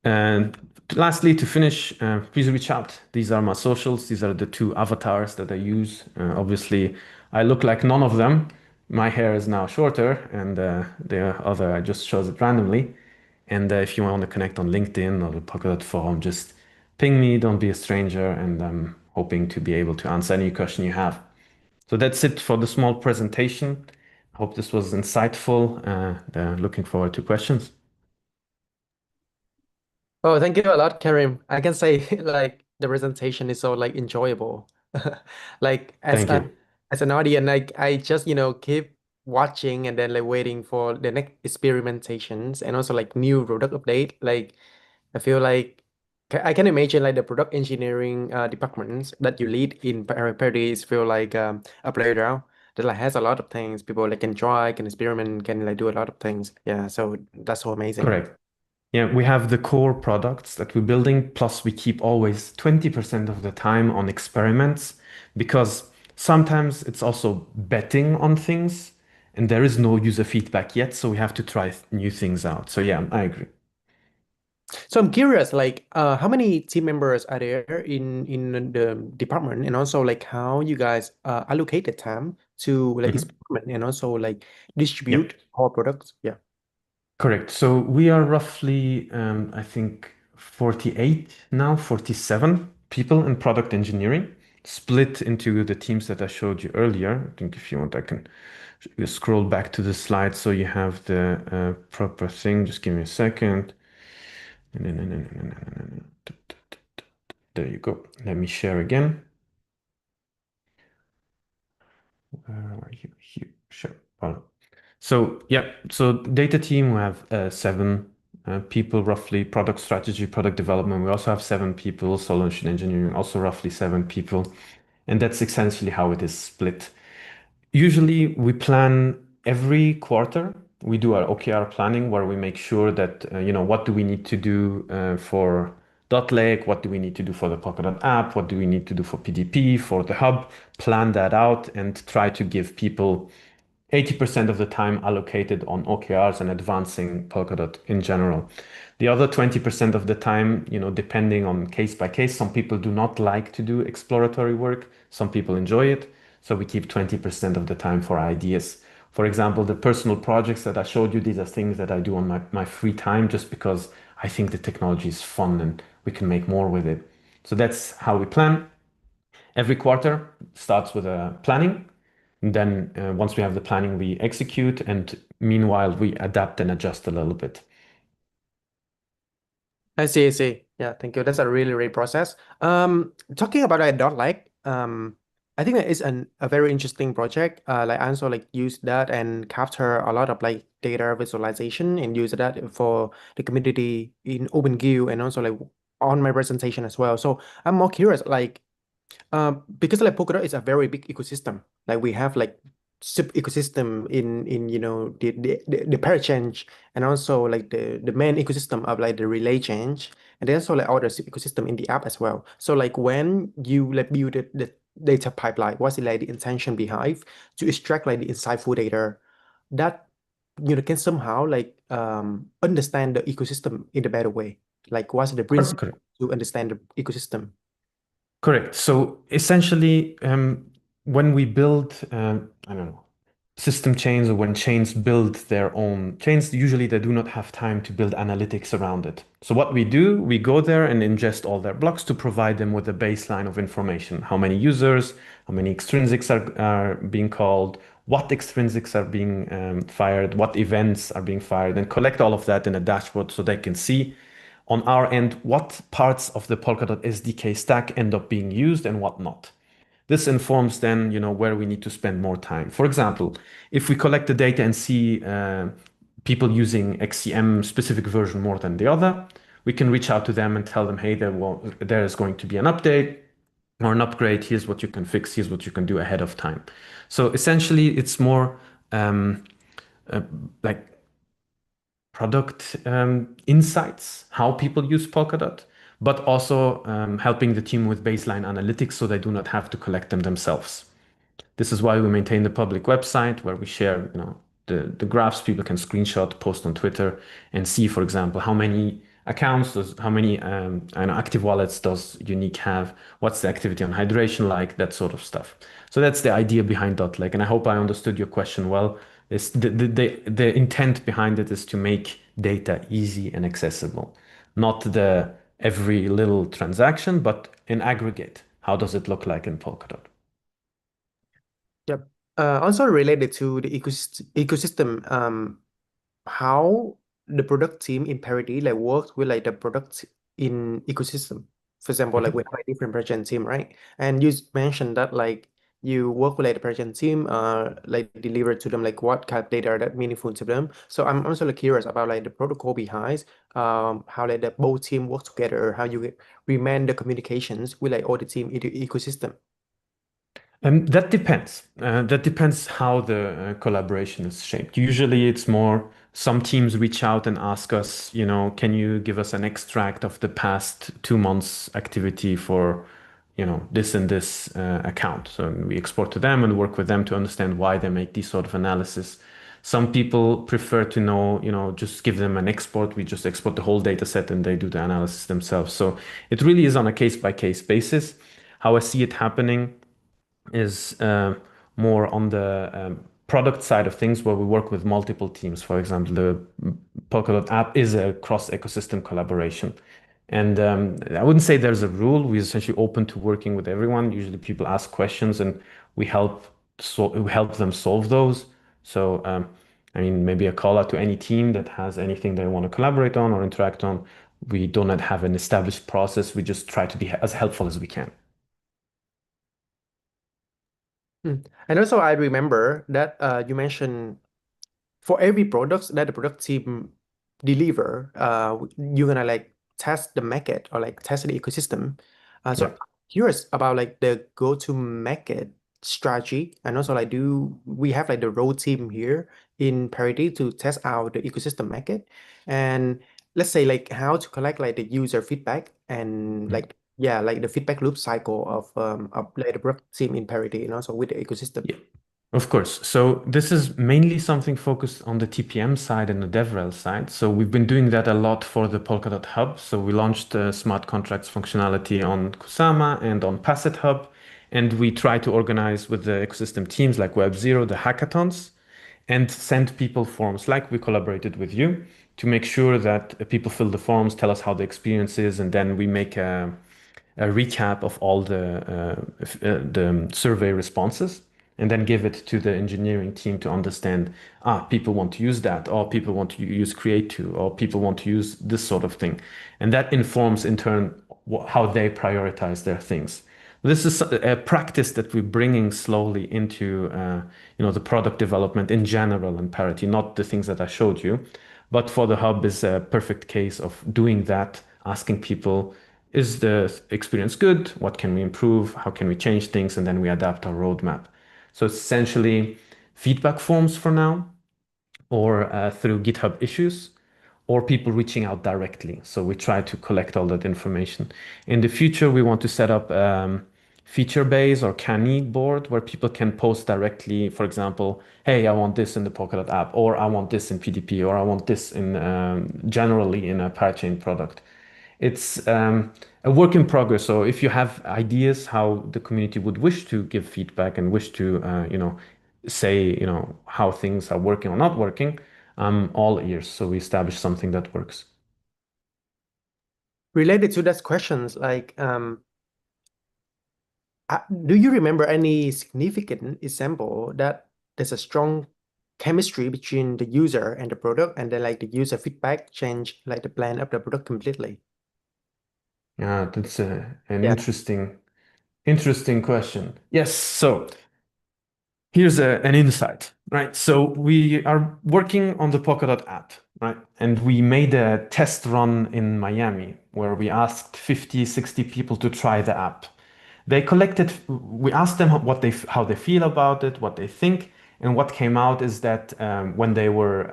And lastly, to finish, please reach out. These are my socials. These are the two avatars that I use. Obviously, I look like none of them. My hair is now shorter, and the other I just chose it randomly. And if you want to connect on LinkedIn or the Polkadot forum, just ping me. Don't be a stranger. And I'm hoping to be able to answer any question you have. So that's it for the small presentation. Hope this was insightful. Looking forward to questions. Oh, thank you a lot, Karim. I can say like the presentation is so like enjoyable. Like Thank you. as an audience, like I just keep watching and then like waiting for the next experimentations and also like new product update. Like I feel like I can imagine like the product engineering departments that you lead in Parity is feel like a playground that like has a lot of things people like can try, can experiment, can like do a lot of things. Yeah, so that's so amazing. Correct. Yeah, we have the core products that we're building, plus we keep always 20% of the time on experiments because sometimes it's also betting on things and there is no user feedback yet, so we have to try new things out. So yeah, I agree. So I'm curious, like, how many team members are there in the department, and also like how you guys allocate the time to like Mhm. experiment and also like Yeah, distribute core products? Yeah. correct. So we are roughly, I think, 48 now, 47 people in product engineering, split into the teams that I showed you earlier. I think if you want, I can you scroll back to the slide so you have the proper thing. Just give me a second. There you go. Let me share again. Where are you? Here. Sure. Voilà. So yeah, so data team, we have seven people roughly, product strategy, product development. We also have seven people, solution engineering, also roughly seven people. And that's essentially how it is split. Usually we plan every quarter. We do our OKR planning where we make sure that, what do we need to do for Dot Lake? What do we need to do for the Polkadot app? What do we need to do for PDP, for the hub? Plan that out and try to give people 80% of the time allocated on OKRs and advancing Polkadot in general. The other 20% of the time, depending on case by case, some people do not like to do exploratory work. Some people enjoy it. So we keep 20% of the time for ideas. For example, the personal projects that I showed you, these are things that I do on my free time just because I think the technology is fun and we can make more with it. So that's how we plan. Every quarter starts with a planning. And then once we have the planning, we execute. And meanwhile, we adapt and adjust a little bit. I see, I see. Yeah, thank you. That's a really great process. Talking about dot like, I think that is a very interesting project. Like I also like use that and capture a lot of like data visualization and use that for the community in OpenGuild and also like on my presentation as well. So I'm more curious, like because like Polkadot is a very big ecosystem. Like we have like sub ecosystem in the parachange and also like the main ecosystem of like the relay change and then also like other sub ecosystem in the app as well. So like when you like build the data pipeline, what's like the intention behind to extract like the insightful data that can somehow like understand the ecosystem in a better way. Like what's the principle Correct. to understand the ecosystem? Correct. So essentially, when we build, I don't know, system chains or when chains build their own chains, usually they do not have time to build analytics around it. So what we do, we go there and ingest all their blocks to provide them with a baseline of information. How many users, how many extrinsics are being called, what extrinsics are being fired, what events are being fired, and collect all of that in a dashboard so they can see on our end what parts of the Polkadot SDK stack end up being used and what not. This informs then, where we need to spend more time. For example, if we collect the data and see people using XCM specific version more than the other, we can reach out to them and tell them, hey, there is going to be an update or an upgrade. Here's what you can fix. Here's what you can do ahead of time. So essentially, it's more um, like product insights, how people use Polkadot, but also helping the team with baseline analytics so they do not have to collect them themselves. This is why we maintain the public website where we share, the graphs people can screenshot, post on Twitter, and see, for example, how many accounts does, how many active wallets does Unique have, what's the activity on hydration like, that sort of stuff. So that's the idea behind .lake, and I hope I understood your question well. Is the intent behind it is to make data easy and accessible, not the every little transaction, but in aggregate. How does it look like in Polkadot? Yep. Also related to the ecosystem, how the product team in Parity like works with like the product in ecosystem. For example, like Mhm. we have a different production team, right? And you mentioned that like you work with like the production team, like deliver to them like what kind of data that meaningful to them. So I'm also like curious about like the protocol behind, how like the both team work together, how you remain the communications with like all the team in the ecosystem. That depends. That depends how the collaboration is shaped. Usually, it's more some teams reach out and ask us, can you give us an extract of the past 2 months activity for, this and this account. So we export to them and work with them to understand why they make these sort of analysis. Some people prefer to know, just give them an export. We just export the whole data set and they do the analysis themselves. So it really is on a case by case basis. How I see it happening is more on the product side of things where we work with multiple teams. For example, the Polkadot app is a cross ecosystem collaboration. And I wouldn't say there's a rule. We're essentially open to working with everyone. Usually people ask questions and we help them solve those. So, I mean, maybe a call out to any team that has anything they want to collaborate on or interact on. We do not have an established process. We just try to be as helpful as we can. And also, I remember that you mentioned for every product that the product team deliver, you're gonna like test the market or like test the ecosystem. So Yeah. I'm curious about like the go-to market strategy, and also like do we have like the role team here in Parity to test out the ecosystem market, and let's say like how to collect like the user feedback and like yeah like the feedback loop cycle of like the product team in Parity and also with the ecosystem. Yeah, of course. So this is mainly something focused on the TPM side and the DevRel side. So we've been doing that a lot for the Polkadot Hub. So we launched smart contracts functionality on Kusama and on Passet Hub. And we try to organize with the ecosystem teams like Web0, the hackathons. and send people forms like we collaborated with you to make sure that people fill the forms, tell us how the experience is, and then we make a recap of all the survey responses and then give it to the engineering team to understand, people want to use that, or people want to use create to, or people want to use this sort of thing. And that informs in turn how they prioritize their things. This is a practice that we're bringing slowly into the product development in general and Parity, not the things that I showed you. But for the hub is a perfect case of doing that, asking people, is the experience good? What can we improve? How can we change things? And then we adapt our roadmap. So it's essentially feedback forms for now, or through GitHub issues, or people reaching out directly. So we try to collect all that information. In the future, we want to set up feature base or Canny board where people can post directly, for example, hey, I want this in the Polkadot app, or I want this in PDP, or I want this in generally in a parachain product. It's a work in progress. So if you have ideas how the community would wish to give feedback and wish to, say, how things are working or not working, I'm all ears. So we establish something that works. Related to that questions, like, do you remember any significant example that there's a strong chemistry between the user and the product, and then like the user feedback change like the plan of the product completely? Yeah, that's an Yeah. interesting question. Yes. So here's an insight, right? So we are working on the Polkadot app, right? And we made a test run in Miami where we asked 50, 60 people to try the app. We asked them how they feel about it, what they think, and what came out is that when they were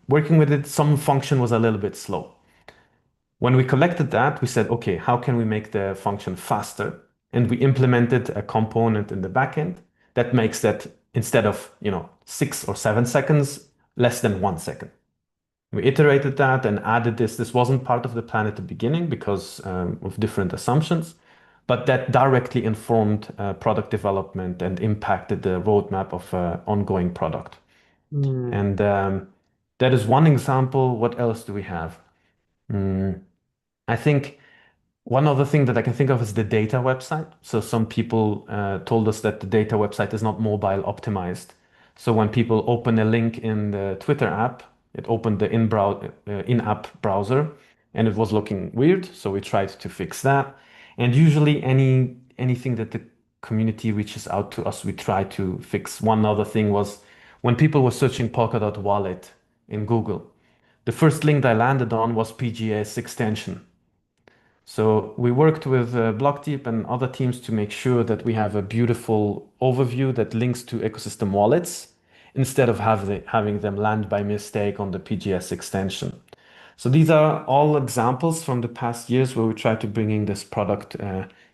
working with it, some function was a little bit slow. When we collected that, we said, okay, how can we make the function faster? And we implemented a component in the backend that makes that instead of 6 or 7 seconds, less than 1 second. We iterated that and added this. This wasn't part of the plan at the beginning because of different assumptions, but that directly informed product development and impacted the roadmap of ongoing product. Mm. And that is one example. What else do we have? Mm, I think one other thing that I can think of is the data website. So some people told us that the data website is not mobile optimized. So when people open a link in the Twitter app, it opened the in-app browser and it was looking weird. So we tried to fix that. And usually anything that the community reaches out to us, we try to fix. One other thing was when people were searching Polkadot wallet in Google, the first link they landed on was PGS extension. So we worked with Blockdeep and other teams to make sure that we have a beautiful overview that links to ecosystem wallets instead of having them land by mistake on the PGS extension. So these are all examples from the past years where we try to bring in this product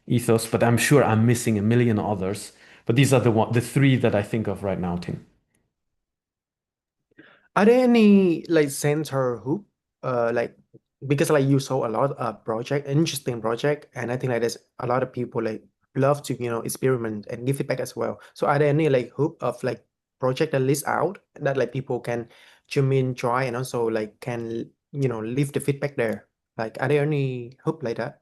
ethos, but I'm sure I'm missing a million others. But these are the three that I think of right now, Tim. Are there any like center hoop, like because like you saw a lot of project, interesting project, and I think like there's a lot of people like love to experiment and give feedback as well. So are there any like hoop of like project that list out that like people can zoom in, try, and also like can leave the feedback there? Like are there any hoop like that?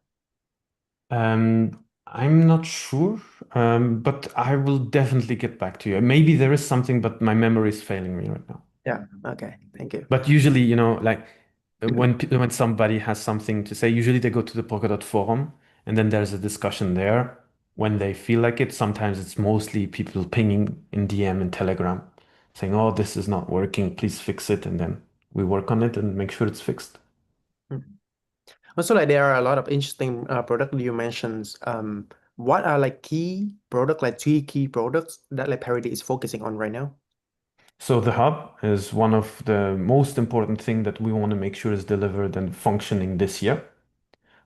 I'm not sure, but I will definitely get back to you. Maybe there is something, but my memory is failing me right now. Yeah. Okay. Thank you. But usually, like when somebody has something to say, usually they go to the Polkadot forum and then there's a discussion there when they feel like it. Sometimes it's mostly people pinging in DM and Telegram saying, oh, this is not working, please fix it. And then we work on it and make sure it's fixed. Mm. Also, like there are a lot of interesting product you mentioned. What are like key product, like three key products that like Parity is focusing on right now? So the hub is one of the most important thing that we want to make sure is delivered and functioning this year.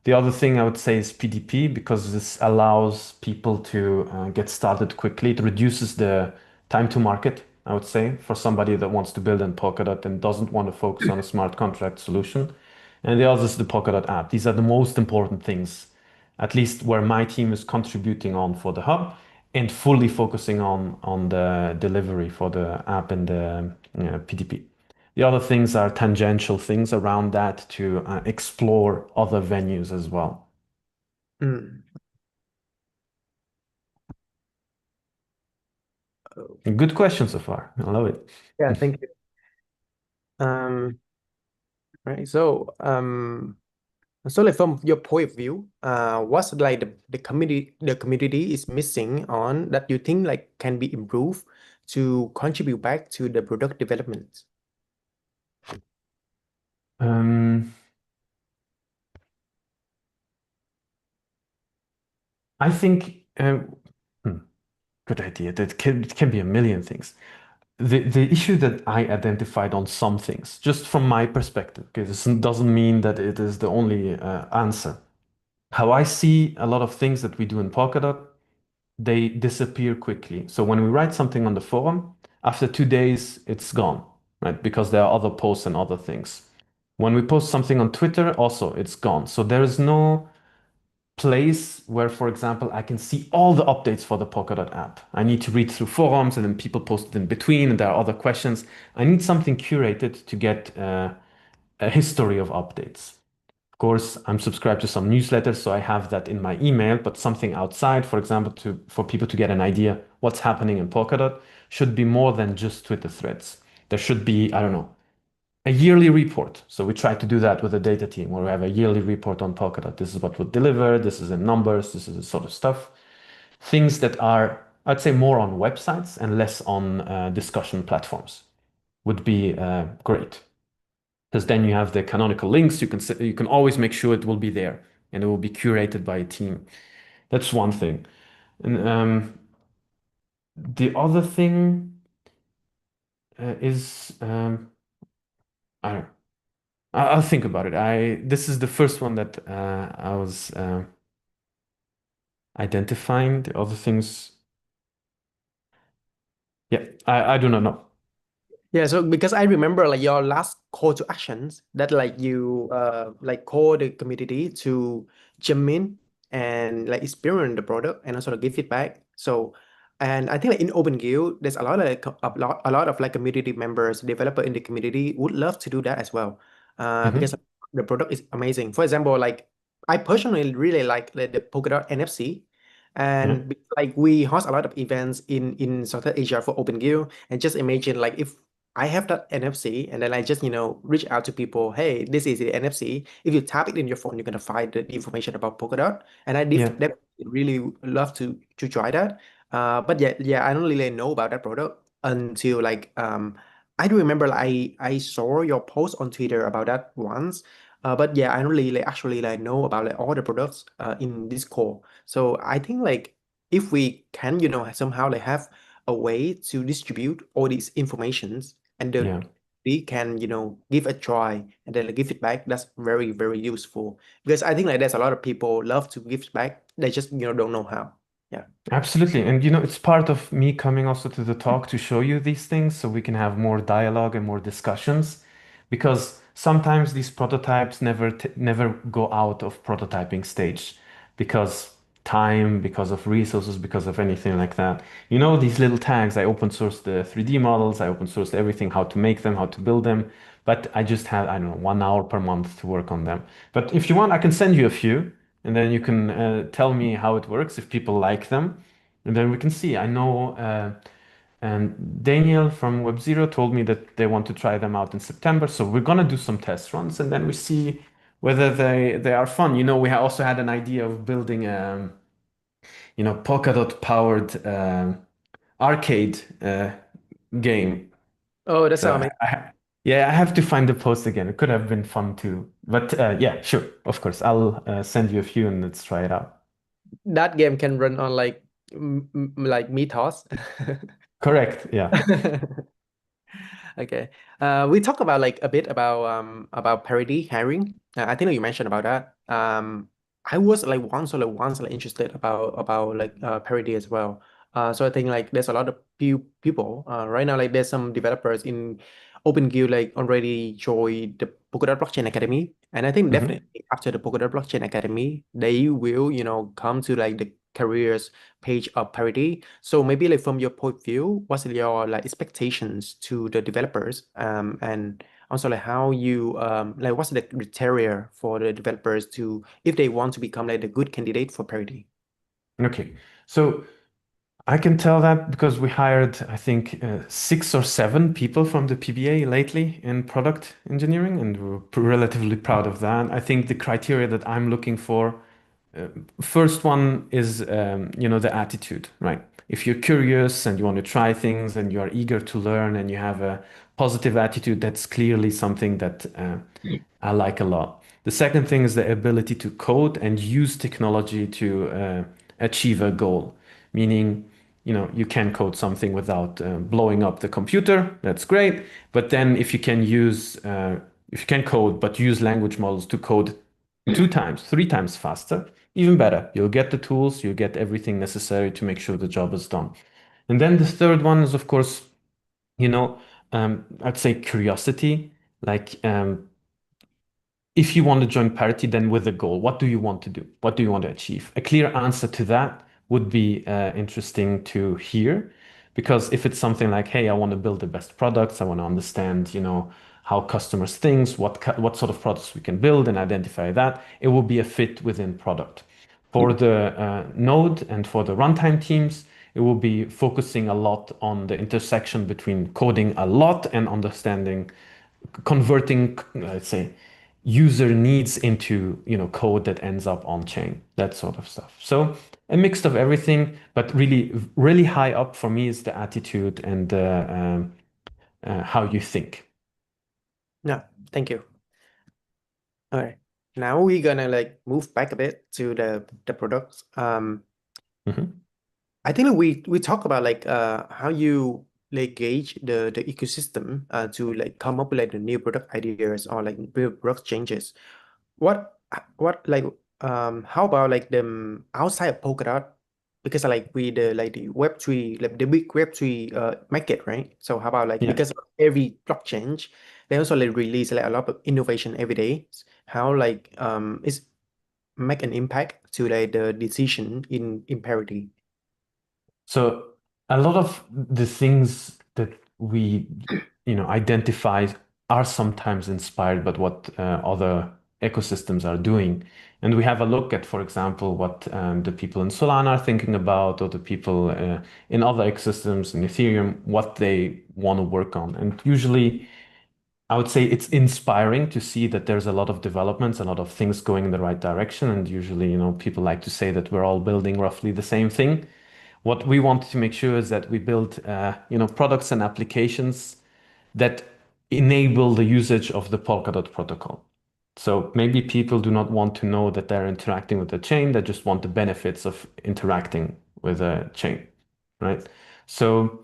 The other thing I would say is PDP because this allows people to get started quickly. It reduces the time to market, I would say, for somebody that wants to build in Polkadot and doesn't want to focus on a smart contract solution. And the other is the Polkadot app. These are the most important things, at least where my team is contributing on for the hub. and fully focusing on the delivery for the app and the PTP. The other things are tangential things around that to explore other venues as well. Mm. Good question so far. I love it. Yeah, thank you. Um, right. So like from your point of view, what's like the community is missing on that you think like can be improved to contribute back to the product development? Um, I think hmm, good idea. It can be a million things. The issue that I identified on some things, just from my perspective, okay, this doesn't mean that it is the only answer. How I see a lot of things that we do in Polkadot, they disappear quickly. So when we write something on the forum, after 2 days, it's gone, right? Because there are other posts and other things. When we post something on Twitter, also it's gone. So there is no place where, for example, I can see all the updates for the Polkadot app. I need to read through forums and then people post it in between and there are other questions. I need something curated to get a history of updates. Of course, I'm subscribed to some newsletters, so I have that in my email, but something outside, for example, for people to get an idea what's happening in Polkadot should be more than just Twitter threads. There should be, I don't know, a yearly report. So we try to do that with the data team where we have a yearly report on Polkadot. This is what we deliver. This is in numbers. This is the sort of stuff. Things that are, I'd say, more on websites and less on discussion platforms would be great. Because then you have the canonical links. You can always make sure it will be there and it will be curated by a team. That's one thing. And the other thing is I don't I'll think about it. This is the first one that I was identifying. The other things, yeah, I do not know. Yeah, so because I remember like your last call to actions that like you like call the community to jump in and like experience the product and also give feedback. So and I think like in OpenGuild, there's a lot of like, a lot of like community members, developer in the community would love to do that as well. Because Hmm. the product is amazing. For example, like I personally really like the Polkadot NFC. Yeah, Like we host a lot of events in Southeast Asia for OpenGuild, and just imagine like if I have that NFC and then I just, reach out to people, hey, this is the NFC. If you tap it in your phone, you're gonna find the information about Polkadot. And I yeah, def really love to try that. But yeah, I don't really know about that product until like I do remember like, I saw your post on Twitter about that once. But yeah, I don't really like, actually like know about like all the products in this core. So I think like if we can, somehow like have a way to distribute all these informations and yeah. we can give a try and then give feedback, that's very very useful because I think like there's a lot of people love to give feedback, they just don't know how. Yeah. Absolutely. And it's part of me coming also to the talk to show you these things so we can have more dialogue and more discussions. Because sometimes these prototypes never go out of prototyping stage because time, because of resources, because of anything like that. These little tags, I open sourced the 3D models, I open sourced everything, how to make them, how to build them. But I just had, I don't know, 1 hour per month to work on them. But if you want, I can send you a few and then you can tell me how it works if people like them, and then we can see. I know and Daniel from WebZero told me that they want to try them out in September, so we're gonna do some test runs, and then we see whether they are fun. We also had an idea of building Polkadot powered arcade game. Oh, that's So amazing. yeah, I have to find the post again. It could have been fun too, but yeah, sure, of course, I'll send you a few and let's try it out. That game can run on like like Mythos. Correct. Yeah. Okay. We talk about like a bit about parity hiring. I think that you mentioned about that. I was like once like interested about like parity as well. So I think like there's a lot of people right now. Like there's some developers in OpenGuild like already joined the Polkadot Blockchain Academy, and I think Hmm. definitely after the Polkadot Blockchain Academy, they will come to like the careers page of Parity. So maybe like from your point of view, what's your like expectations to the developers, and also like how you like what's the criteria for the developers to if they want to become like a good candidate for Parity? Okay, so I can tell that because we hired, I think, 6 or 7 people from the PBA lately in product engineering, and we're relatively proud of that. I think the criteria that I'm looking for, uh, first one is, the attitude, right? If you're curious and you want to try things and you are eager to learn and you have a positive attitude, that's clearly something that I like a lot. The second thing is the ability to code and use technology to achieve a goal, meaning, you can code something without blowing up the computer. That's great. But then if you can code, but use language models to code 2 times, 3 times faster, even better. You'll get the tools, you'll get everything necessary to make sure the job is done. And then the third one is, of course, I'd say curiosity. Like, if you want to join Parity, then with a goal, what do you want to do? What do you want to achieve? A clear answer to that would be interesting to hear, because if it's something like, hey, I want to build the best products, I want to understand, how customers think, what sort of products we can build and identify that, it will be a fit within product. For the node and for the runtime teams, it will be focusing a lot on the intersection between coding a lot and understanding, converting, let's say, user needs into code that ends up on chain, that sort of stuff. So a mix of everything, but really really high up for me is the attitude and how you think. Yeah, thank you. All right. Now we're gonna like move back a bit to the products. Mhm. I think we talk about like how you like gauge the ecosystem to like come up with like the new product ideas or like build product changes. What like how about like them outside of Polkadot? Because like we the Web3 like the big Web3 market, right? So how about like Yeah. because of every blockchain, they also like release like a lot of innovation every day. How like is make an impact to like the decision in Parity? So a lot of the things that we, identify are sometimes inspired by what other ecosystems are doing. And we have a look at, for example, what the people in Solana are thinking about, or the people in other ecosystems in Ethereum, what they want to work on. And usually, I would say it's inspiring to see that there's a lot of developments, a lot of things going in the right direction. And usually, people like to say that we're all building roughly the same thing. What we wanted to make sure is that we build, products and applications that enable the usage of the Polkadot protocol. So maybe people do not want to know that they're interacting with the chain; they just want the benefits of interacting with a chain, right? So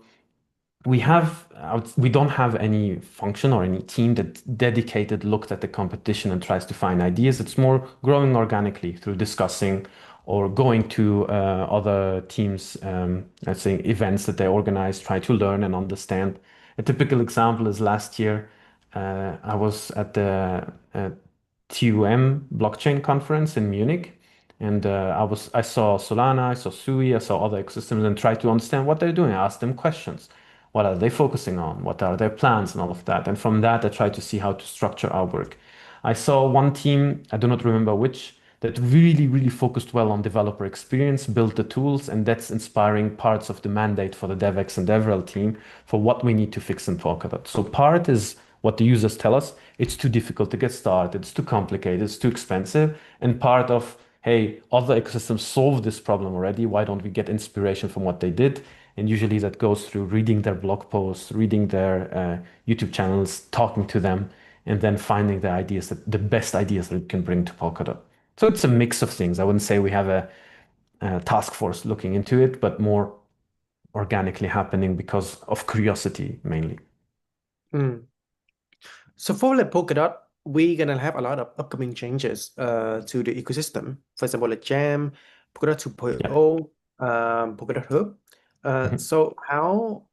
we don't have any function or any team that dedicated looked at the competition and tries to find ideas. It's more growing organically through discussing or going to other teams, let's say events that they organize, try to learn and understand. A typical example is last year, I was at the TUM blockchain conference in Munich, and I saw Solana, I saw Sui, I saw other ecosystems, and tried to understand what they're doing. I asked them questions. What are they focusing on? What are their plans and all of that? And from that, I tried to see how to structure our work. I saw one team, I do not remember which, that really, really focused well on developer experience, built the tools, and that's inspiring parts of the mandate for the DevX and DevRel team for what we need to fix in Polkadot. So part is what the users tell us. It's too difficult to get started, it's too complicated, it's too expensive. And part of, hey, other ecosystems solve this problem already. Why don't we get inspiration from what they did? And usually that goes through reading their blog posts, reading their YouTube channels, talking to them, and then finding the best ideas that we can bring to Polkadot. So it's a mix of things. I wouldn't say we have a task force looking into it, but more organically happening because of curiosity mainly. Mm. So for like Polkadot, we're gonna have a lot of upcoming changes to the ecosystem. For example, like Jam, Polkadot Yeah. 2.0, Polkadot Hub. Mhm. So how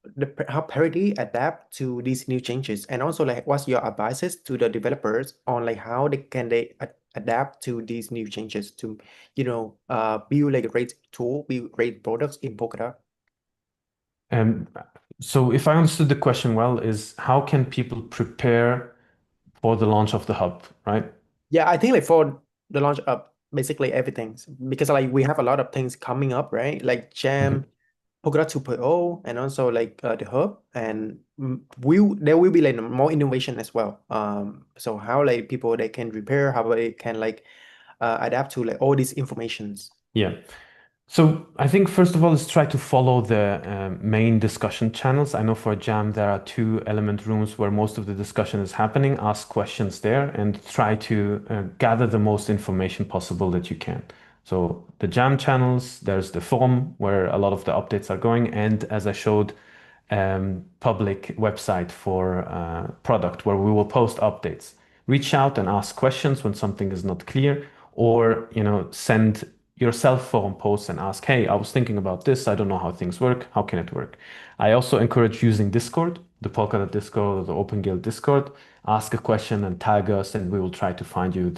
Parity adapt to these new changes, and also like what's your advices to the developers on like how they adapt to these new changes to, build like a great tool, build great products in Polkadot? Um, so if I understood the question well, is how can people prepare for the launch of the hub, right? Yeah, I think like for the launch of basically everything, because like we have a lot of things coming up, right? Like Mhm. Jam, Polkadot 2.0, and also like the hub, and there will be like more innovation as well. So how like people they can prepare, how they can like adapt to like all these informations. Yeah. So I think first of all, let's try to follow the main discussion channels. I know for Jam there are two element rooms where most of the discussion is happening. Ask questions there and try to gather the most information possible that you can. So the Jam channels, there's the forum where a lot of the updates are going, and as I showed, public website for product where we will post updates. Reach out and ask questions when something is not clear, or send yourself forum posts and ask, hey, I was thinking about this. I don't know how things work. How can it work? I also encourage using Discord, the Polkadot Discord or the OpenGuild Discord. Ask a question and tag us, and we will try to find you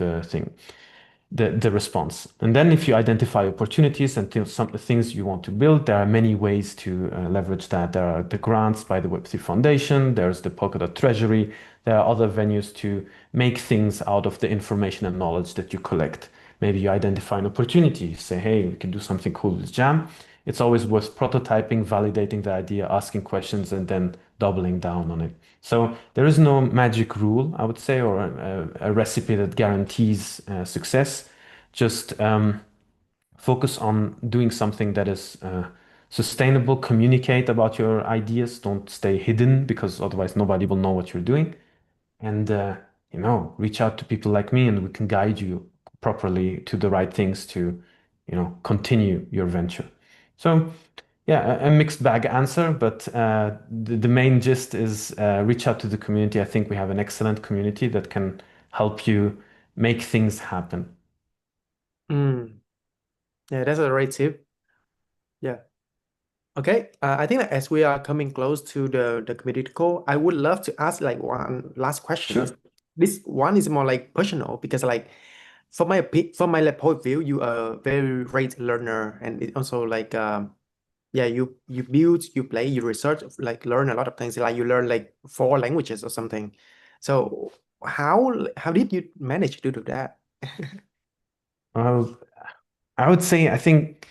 the response. And then if you identify opportunities and some things you want to build, there are many ways to leverage that. There are the grants by the Web3 Foundation, there's the Polkadot Treasury, there are other venues to make things out of the information and knowledge that you collect. Maybe you identify an opportunity, say, hey, we can do something cool with Jam. It's always worth prototyping, validating the idea, asking questions, and then doubling down on it. So there is no magic rule, I would say, or a recipe that guarantees success. Just focus on doing something that is sustainable, communicate about your ideas, don't stay hidden because otherwise nobody will know what you're doing. And reach out to people like me and we can guide you properly to the right things to, continue your venture. So yeah, a mixed bag answer, but the main gist is reach out to the community. I think we have an excellent community that can help you make things happen. Mm. Yeah, that's a great tip. Yeah. Okay, I think that as we are coming close to the community call, I would love to ask like one last question. Sure. This one is more like personal because like from my like, point of view, you are a very great learner, and it also like yeah, you build, you play, you research, like learn a lot of things. Like you learn like 4 languages or something. So how did you manage to do that? Well, I would say I think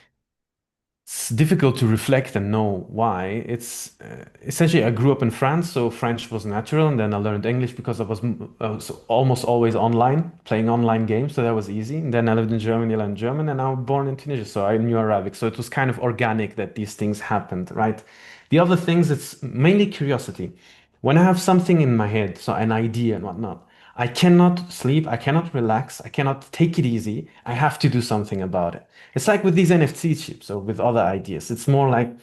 it's difficult to reflect and know why. It's essentially I grew up in France, so French was natural, and then I learned English because I was almost always online, playing online games, so that was easy. And then I lived in Germany, I learned German, and I was born in Tunisia, so I knew Arabic. So it was kind of organic that these things happened, right? The other things, it's mainly curiosity. When I have something in my head, so an idea and whatnot, I cannot sleep, I cannot relax, I cannot take it easy. I have to do something about it. It's like with these NFT chips or with other ideas. It's more like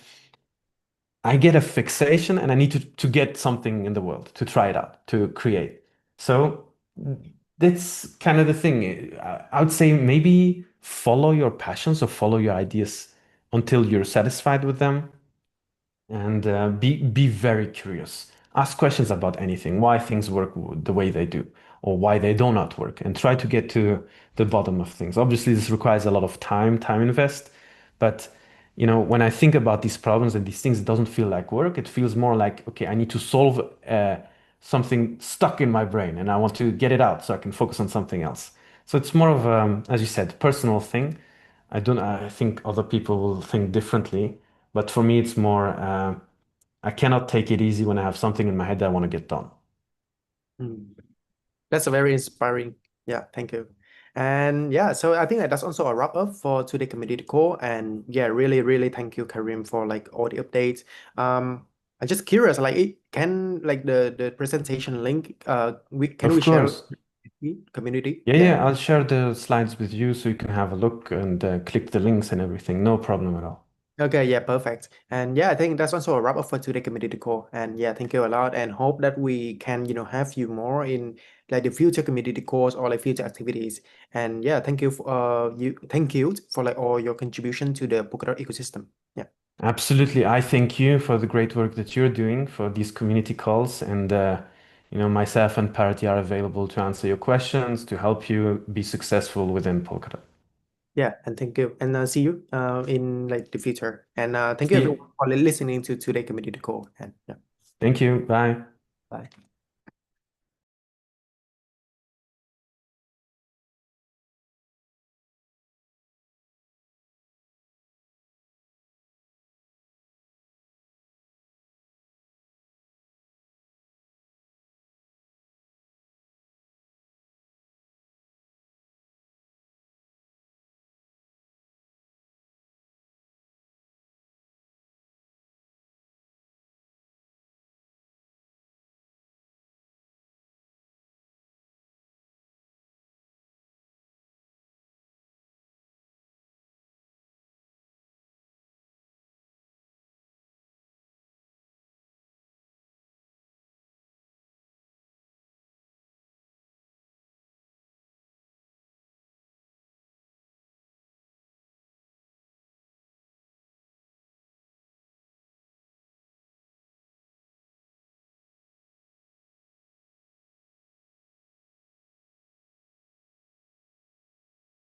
I get a fixation and I need to get something in the world, to try it out, to create. So that's kind of the thing. I would say maybe follow your passions or follow your ideas until you're satisfied with them and be very curious. Ask questions about anything, why things work the way they do, or why they do not work, and try to get to the bottom of things. Obviously, this requires a lot of time invest, but when I think about these problems and these things, it doesn't feel like work. It feels more like, okay, I need to solve something stuck in my brain, and I want to get it out so I can focus on something else. So it's more of, as you said, personal thing. I think other people will think differently, but for me, it's more, I cannot take it easy when I have something in my head that I want to get done. Mm. That's a very inspiring. Yeah, thank you. And yeah, so I think that that's also a wrap up for today community call. And yeah, really, really thank you, Karim, for like all the updates. I'm just curious, like can like the presentation link, can Of we share course. community? Yeah, Yeah. yeah, I'll share the slides with you so you can have a look and click the links and everything. No problem at all. Okay, yeah, perfect. And yeah, I think that's also a wrap up for today community call. And yeah, thank you a lot and hope that we can, have you more in like the future community calls or like future activities. And yeah, thank you for like all your contribution to the Polkadot ecosystem. Yeah. Absolutely. I thank you for the great work that you're doing for these community calls. And myself and Parity are available to answer your questions, to help you be successful within Polkadot. Yeah, and thank you, and see you in like the future. And thank you See you. everyone for listening to today's community call. And yeah, Thank you. Bye. bye.